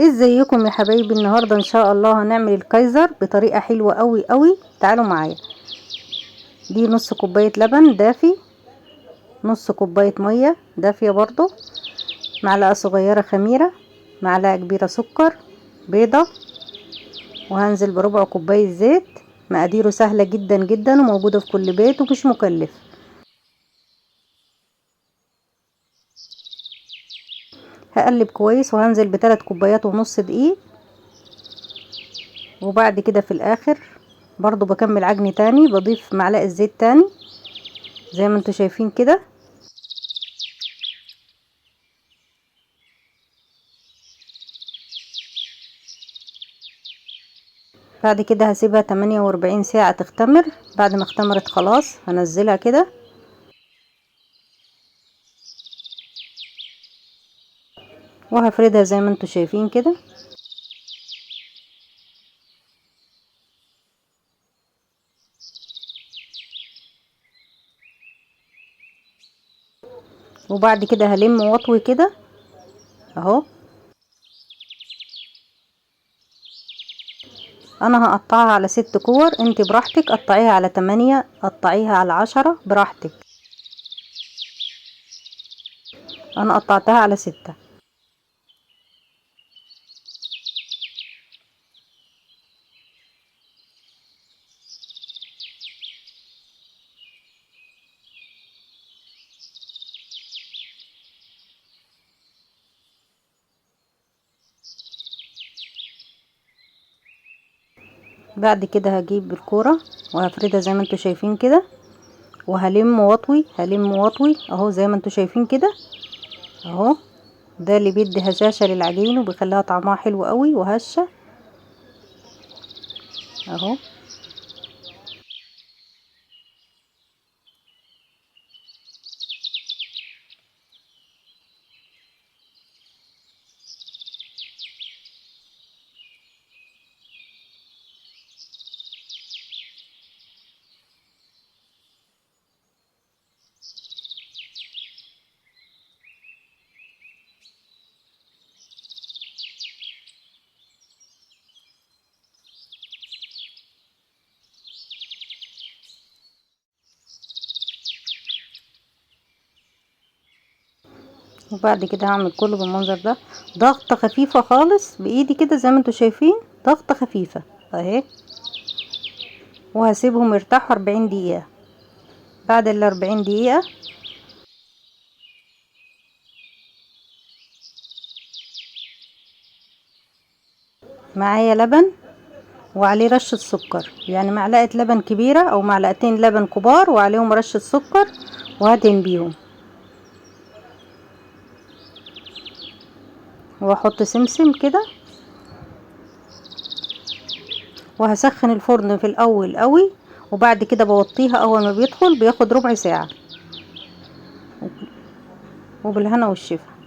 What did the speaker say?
ازيكم يا حبايبي؟ النهارده ان شاء الله هنعمل الكايزر بطريقه حلوه قوي قوي. تعالوا معايا. دي نص كوبايه لبن دافي، نص كوبايه ميه دافيه برضو، معلقه صغيره خميره، معلقه كبيره سكر، بيضه، وهنزل بربع كوبايه زيت. مقاديره سهله جدا جدا وموجوده في كل بيت ومش مكلف. هقلب كويس وهنزل ب3 كوبايات ونص دقيق. وبعد كده في الاخر برضو بكمل عجن تاني، بضيف معلقه زيت تاني زي ما انتوا شايفين كده. بعد كده هسيبها 48 ساعة تختمر. بعد ما اختمرت خلاص هنزلها كده وهفردها زي ما انتوا شايفين كده. وبعد كده هلم واطوي كده اهو. انا هقطعها على 6 كور، انت براحتك قطعيها على 8، قطعيها على 10 براحتك. انا قطعتها على 6. بعد كده هجيب الكورة وهفردها زي ما انتوا شايفين كده، وهلم واطوي هلم واطوي اهو زي ما انتوا شايفين كده اهو. ده اللي بيدي هشاشة للعجين وبيخليها طعمها حلو قوي وهشة اهو. وبعد كده هعمل كله بالمنظر ده، ضغطة خفيفة خالص بايدي كده زي ما انتوا شايفين، ضغطة خفيفة اهي. وهسيبهم يرتاحوا 40 دقيقة. بعد ال40 دقيقة معايا لبن وعليه رشة سكر، يعني معلقة لبن كبيرة او معلقتين لبن كبار وعليهم رشة سكر، وهدهن بيهم. واحط سمسم كده. وهسخن الفرن في الاول قوي، وبعد كده بوطيها اول ما بيدخل، بياخد ربع ساعة. وبالهنا والشفا.